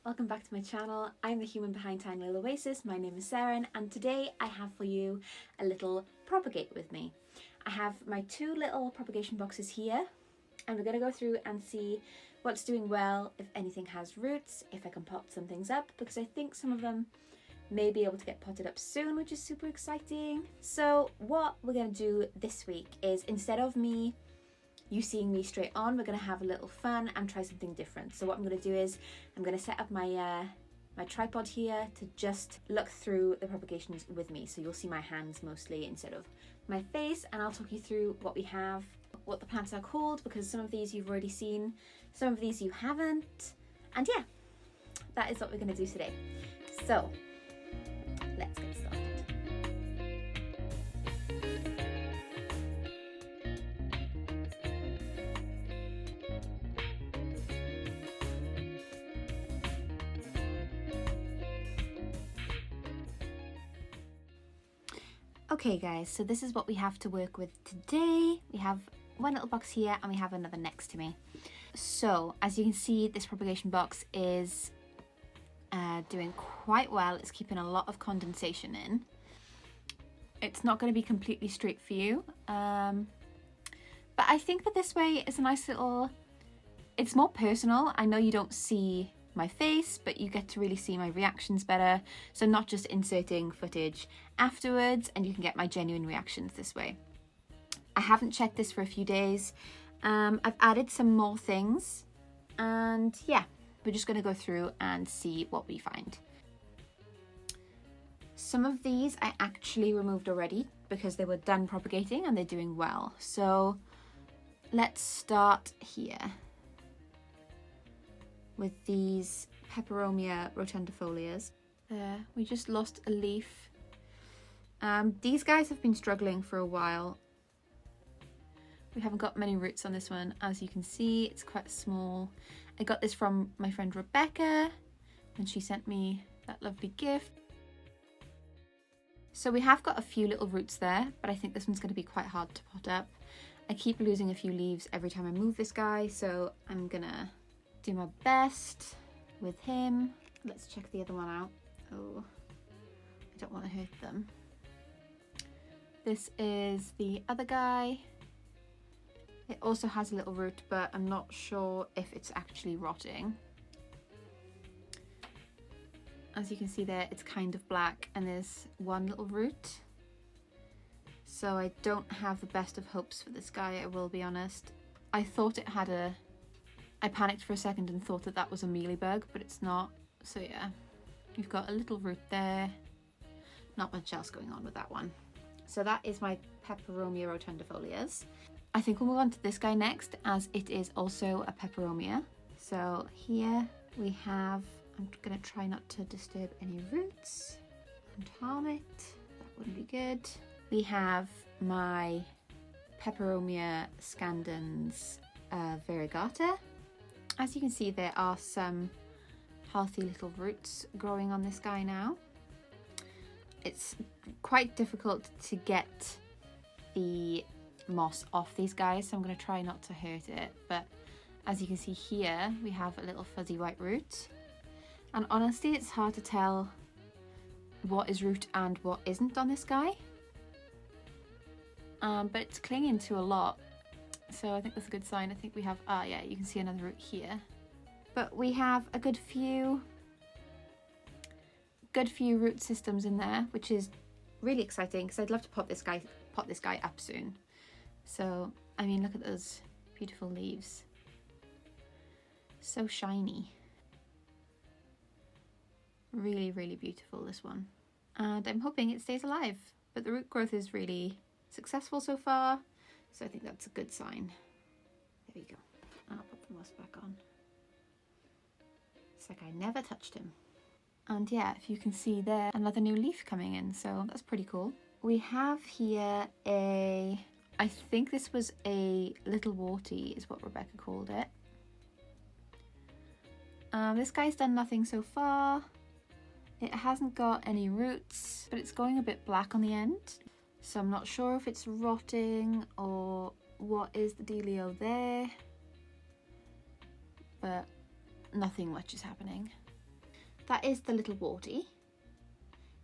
welcome back to my channel. I'm the human behind Tiny Little Oasis. My name is Sarah, and today I have for you a little propagate with me. I have my two little propagation boxes here, and we're going to go through and see what's doing well, if anything has roots, if I can pot some things up, because I think some of them may be able to get potted up soon, which is super exciting. So what we're going to do this week is, instead of you seeing me straight on, we're going to have a little fun and try something different. So what I'm going to do is I'm going to set up my my tripod here to just look through the propagations with me, so you'll see my hands mostly instead of my face, and I'll talk you through what we have, what the plants are called, because some of these you've already seen, some of these you haven't, and yeah, that is what we're going to do today. So let's get started. Okay guys, so this is what we have to work with today. We have one little box here and we have another next to me. So as you can see, this propagation box is doing quite well. It's keeping a lot of condensation in. It's not going to be completely straight for you, but I think that this way is a nice little, it's more personal. I know you don't see my face, but you get to really see my reactions better. So I'm not just inserting footage afterwards, and you can get my genuine reactions this way. I haven't checked this for a few days. I've added some more things, and yeah, we're just going to go through and see what we find. Some of these I actually removed already because they were done propagating and they're doing well. So let's start here with these Peperomia rotundifolias. There, we just lost a leaf. These guys have been struggling for a while. We haven't got many roots on this one. As you can see, it's quite small. I got this from my friend Rebecca and she sent me that lovely gift. So we have got a few little roots there, but I think this one's going to be quite hard to pot up. I keep losing a few leaves every time I move this guy, so I'm gonna do my best with him. Let's check the other one out. Oh, I don't want to hurt them. This is the other guy. It also has a little root, but I'm not sure if it's actually rotting. As you can see there, it's kind of black and there's one little root. So I don't have the best of hopes for this guy, I will be honest. I thought it had a... I panicked for a second and thought that that was a mealybug, but it's not. So yeah, we've got a little root there. Not much else going on with that one. So that is my Peperomia rotundifolias. I think we'll move on to this guy next, as it is also a Peperomia. So here we have, I'm gonna try not to disturb any roots and harm it. That wouldn't be good. We have my Peperomia scandens variegata. As you can see, there are some healthy little roots growing on this guy now. It's quite difficult to get the moss off these guys, so I'm going to try not to hurt it. But as you can see here, we have a little fuzzy white root. And honestly, it's hard to tell what is root and what isn't on this guy. But it's clinging to a lot. So I think that's a good sign. I think we have, yeah, you can see another root here. But we have a good few root systems in there, which is really exciting because I'd love to pot this guy up soon. So, I mean, look at those beautiful leaves. So shiny. Really, really beautiful, this one. And I'm hoping it stays alive. But the root growth is really successful so far. So I think that's a good sign. There we go. And I'll put the moss back on. It's like I never touched him. And yeah, if you can see there, another new leaf coming in. So that's pretty cool. We have here I think this was a little warty is what Rebecca called it. This guy's done nothing so far. It hasn't got any roots, but it's going a bit black on the end. So I'm not sure if it's rotting or what is the dealio there, but nothing much is happening. that is the little warty.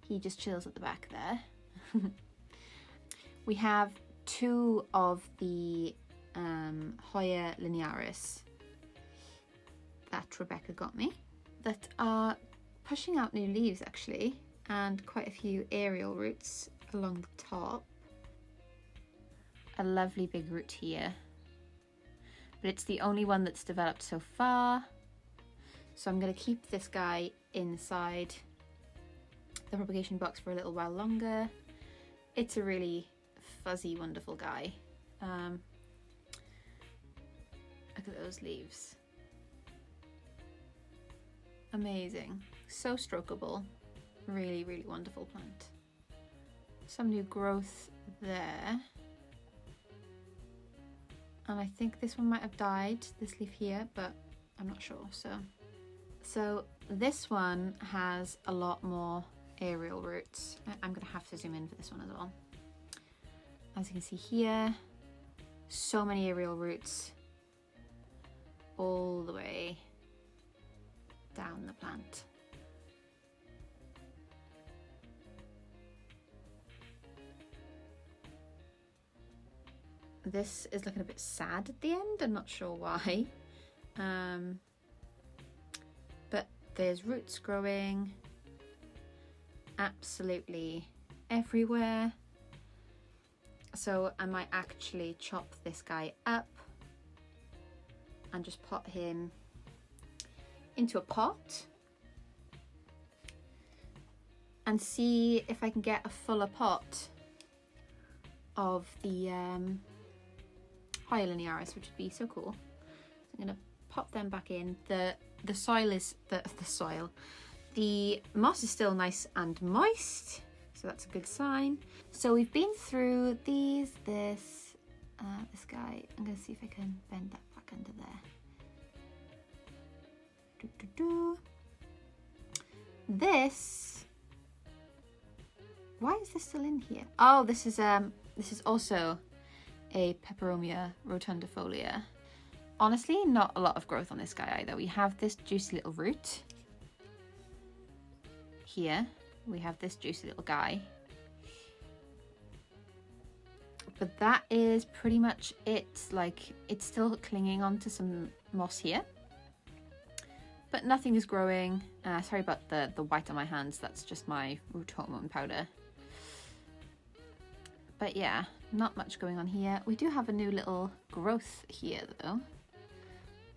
He just chills at the back there. We have two of the Hoya linearis that Rebecca got me that are pushing out new leaves actually, and quite a few aerial roots along the top. A lovely big root here, but it's the only one that's developed so far. So I'm going to keep this guy inside the propagation box for a little while longer. It's a really fuzzy, wonderful guy. Look at those leaves. Amazing. So strokeable. Really, really wonderful plant. Some new growth there. And I think this one might have died, this leaf here, but I'm not sure. So this one has a lot more aerial roots. I'm going to have to zoom in for this one as well. As you can see here, so many aerial roots all the way down the plant. This is looking a bit sad at the end, I'm not sure why. But there's roots growing absolutely everywhere. So I might actually chop this guy up and just pot him into a pot and see if I can get a fuller pot of the Hoya linearis, which would be so cool. So I'm gonna pop them back in. The soil is the moss is still nice and moist, so that's a good sign. So we've been through these, this guy. I'm gonna see if I can bend that back under there. This, why is this still in here? Oh, this is also a Peperomia rotundifolia. Honestly, not a lot of growth on this guy either. We have this juicy little root here. We have this juicy little guy. But that is pretty much it. Like, it's still clinging onto some moss here, but nothing is growing. Sorry about the white on my hands. That's just my root hormone powder. But yeah, not much going on here. We do have a new little growth here though,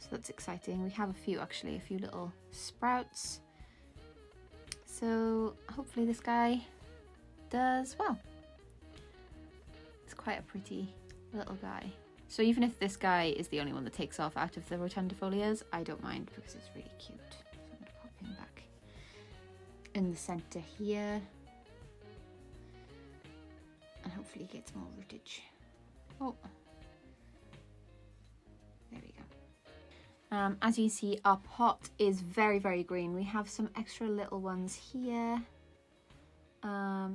so that's exciting. We have a few little sprouts. So hopefully this guy does well. It's quite a pretty little guy. So even if this guy is the only one that takes off out of the rotundifolias, I don't mind because it's really cute. So I'm going to pop him back in the center here. And hopefully he gets more rootage. Oh, there we go. As you see, our pot is very, very green. We have some extra little ones here.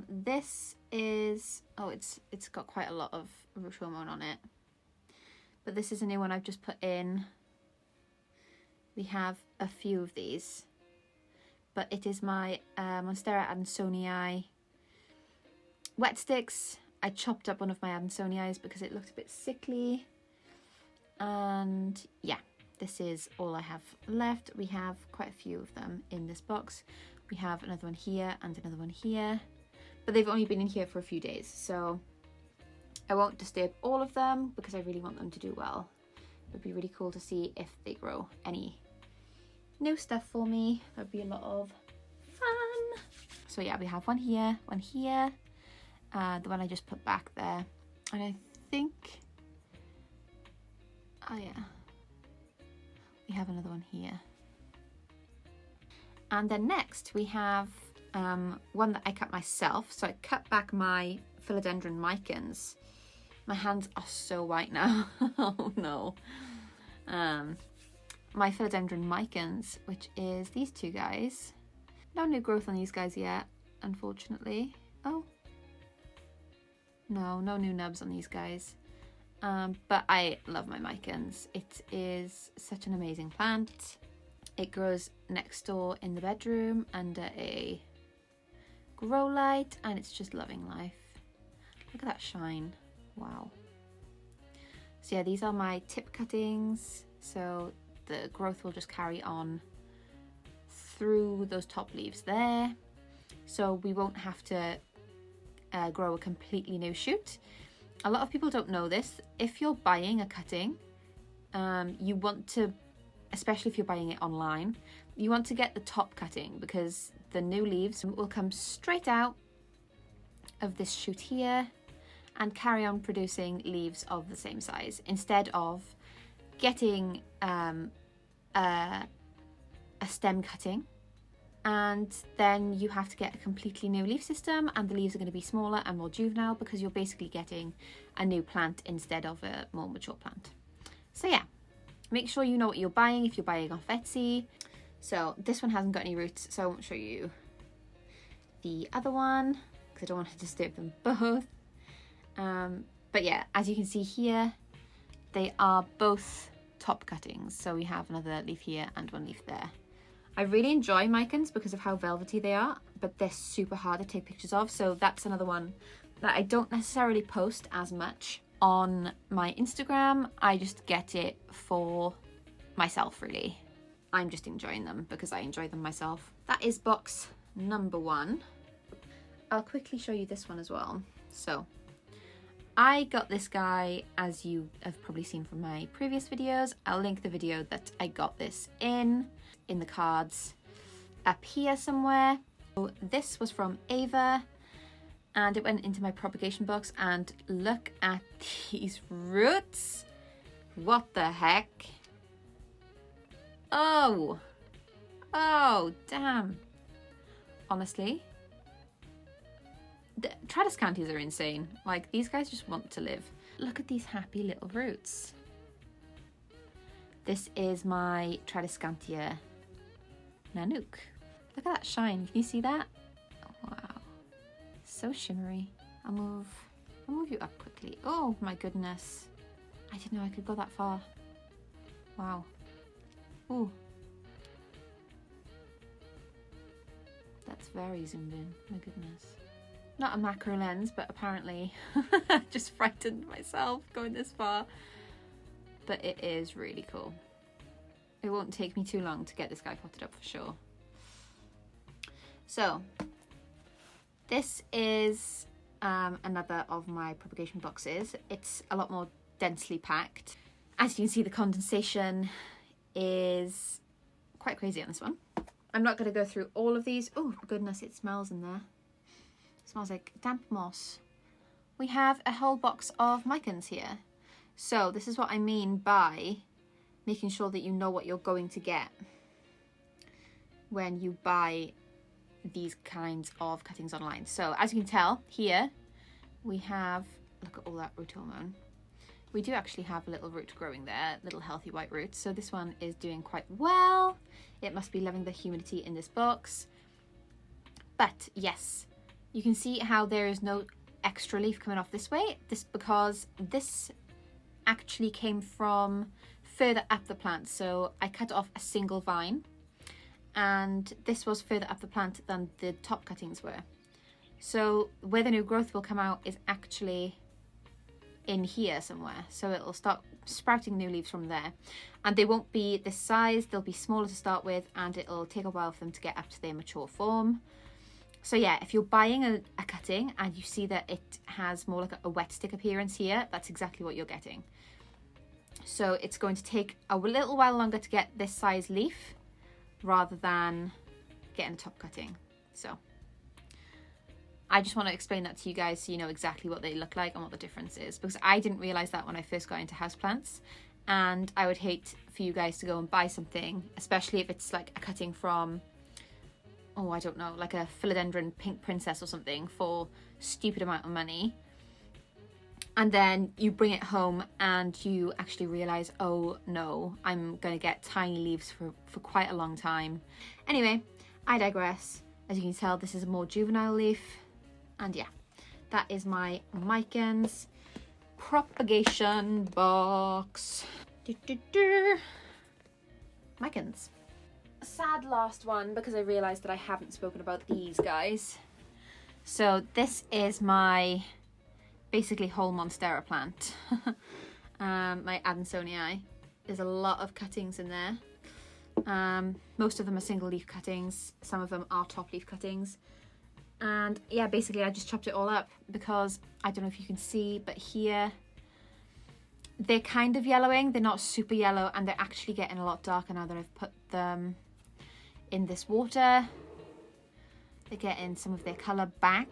This is, oh, it's got quite a lot of root hormone on it. But this is a new one I've just put in. We have a few of these. But it is my Monstera adansonii wet sticks. I chopped up one of my adansonii because it looked a bit sickly. And yeah, this is all I have left. We have quite a few of them in this box. We have another one here and another one here, but they've only been in here for a few days, so I won't disturb all of them because I really want them to do well. It would be really cool to see if they grow any new stuff for me. That would be a lot of fun. So yeah, we have one here, the one I just put back there, and I think, oh yeah, we have another one here. And then next we have one that I cut myself. So I cut back my philodendron Micans. My hands are so white now. Oh no. My philodendron Micans, which is these two guys. No new growth on these guys yet, unfortunately. Oh. No new nubs on these guys. But I love my Micans. It is such an amazing plant. It grows next door in the bedroom under a grow light, and it's just loving life. Look at that shine. Wow. So yeah, these are my tip cuttings. So the growth will just carry on through those top leaves there. So we won't have to grow a completely new shoot. A lot of people don't know this. If you're buying a cutting, you want to, especially if you're buying it online, you want to get the top cutting because the new leaves will come straight out of this shoot here and carry on producing leaves of the same size, instead of getting a stem cutting and then you have to get a completely new leaf system, and the leaves are going to be smaller and more juvenile because you're basically getting a new plant instead of a more mature plant. So yeah, make sure you know what you're buying if you're buying off Etsy. So this one hasn't got any roots, so I won't show you the other one because I don't want to disturb them both. But yeah, as you can see here, they are both top cuttings. So we have another leaf here and one leaf there. I really enjoy Micans because of how velvety they are, but they're super hard to take pictures of. So that's another one that I don't necessarily post as much on my Instagram. I just get it for myself, really. I'm just enjoying them because I enjoy them myself. That is box number 1. I'll quickly show you this one as well. So I got this guy, as you have probably seen from my previous videos. I'll link the video that I got this in the cards up here somewhere. So this was from Ava and it went into my propagation box, and look at these roots. What the heck? Oh damn. Honestly, the Tradescantias are insane. Like, these guys just want to live. Look at these happy little roots. This is my Tradescantia Nanook. Look at that shine. Can you see that? Oh, wow. So shimmery. I'll move you up quickly. Oh my goodness. I didn't know I could go that far. Wow. Ooh. That's very zoomed in. My goodness. Not a macro lens, but apparently I just frightened myself going this far. But it is really cool. It won't take me too long to get this guy potted up for sure. So this is another of my propagation boxes. It's a lot more densely packed. As you can see, the condensation is quite crazy on this one. I'm not going to go through all of these. Oh my goodness, it smells in there. It smells like damp moss. We have a whole box of Micans here. So this is what I mean by making sure that you know what you're going to get when you buy these kinds of cuttings online. So as you can tell here, we have, look at all that root hormone. We do actually have a little root growing there, little healthy white roots. So this one is doing quite well. It must be loving the humidity in this box. But yes, you can see how there is no extra leaf coming off this way. This because this actually came from further up the plant. So I cut off a single vine, and this was further up the plant than the top cuttings were. So where the new growth will come out is actually in here somewhere. So it'll start sprouting new leaves from there, and they won't be this size. They'll be smaller to start with, and it'll take a while for them to get up to their mature form. So yeah, if you're buying a cutting and you see that it has more like a wet stick appearance here, that's exactly what you're getting. So it's going to take a little while longer to get this size leaf rather than getting a top cutting. So I just want to explain that to you guys so you know exactly what they look like and what the difference is, because I didn't realize that when I first got into houseplants, and I would hate for you guys to go and buy something, especially if it's like a cutting from, oh, I don't know, like a philodendron pink princess or something for stupid amount of money. And then you bring it home and you actually realize, oh no, I'm going to get tiny leaves for quite a long time. Anyway, I digress. As you can tell, this is a more juvenile leaf. And yeah, that is my Micans propagation box. Micans. sad last one because I realised that I haven't spoken about these guys. So this is my basically whole Monstera plant. My Adansonii. There's a lot of cuttings in there. Most of them are single leaf cuttings, some of them are top leaf cuttings. And yeah, basically I just chopped it all up because I don't know if you can see, but here they're kind of yellowing. They're not super yellow, and they're actually getting a lot darker now that I've put them in this water. They're getting some of their colour back,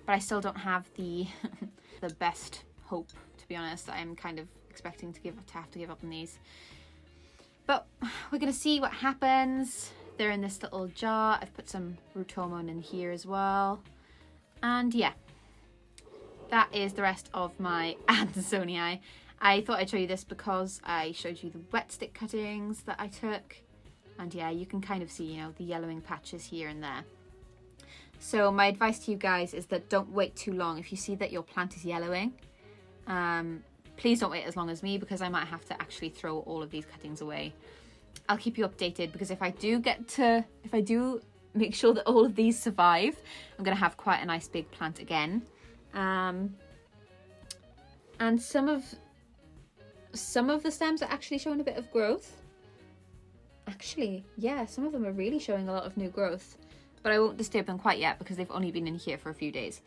but I still don't have the the best hope, to be honest. I'm kind of expecting to have to give up on these. But we're going to see what happens. They're in this little jar. I've put some root hormone in here as well. And yeah, that is the rest of my Adansonii. I thought I'd show you this because I showed you the wet stick cuttings that I took. And yeah, you can kind of see, you know, the yellowing patches here and there. So my advice to you guys is that don't wait too long. If you see that your plant is yellowing, please don't wait as long as me, because I might have to actually throw all of these cuttings away. I'll keep you updated, because if I do make sure that all of these survive, I'm going to have quite a nice big plant again. And some of the stems are actually showing a bit of growth. Actually, yeah, some of them are really showing a lot of new growth, but I won't disturb them quite yet because they've only been in here for a few days.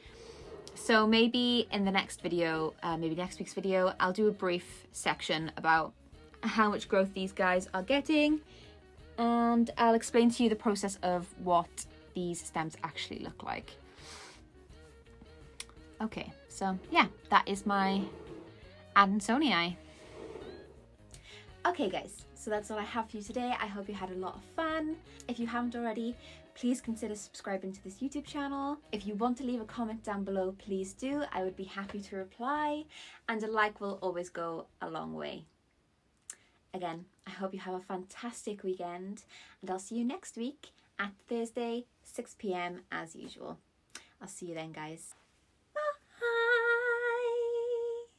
So maybe in the next video, maybe next week's video, I'll do a brief section about how much growth these guys are getting, and I'll explain to you the process of what these stems actually look like. Okay, so yeah, that is my Adansonii. Okay guys, so that's all I have for you today. I hope you had a lot of fun. If you haven't already, please consider subscribing to this YouTube channel. If you want to leave a comment down below, please do. I would be happy to reply, and a like will always go a long way. Again, I hope you have a fantastic weekend, and I'll see you next week at Thursday, 6 p.m. as usual. I'll see you then, guys.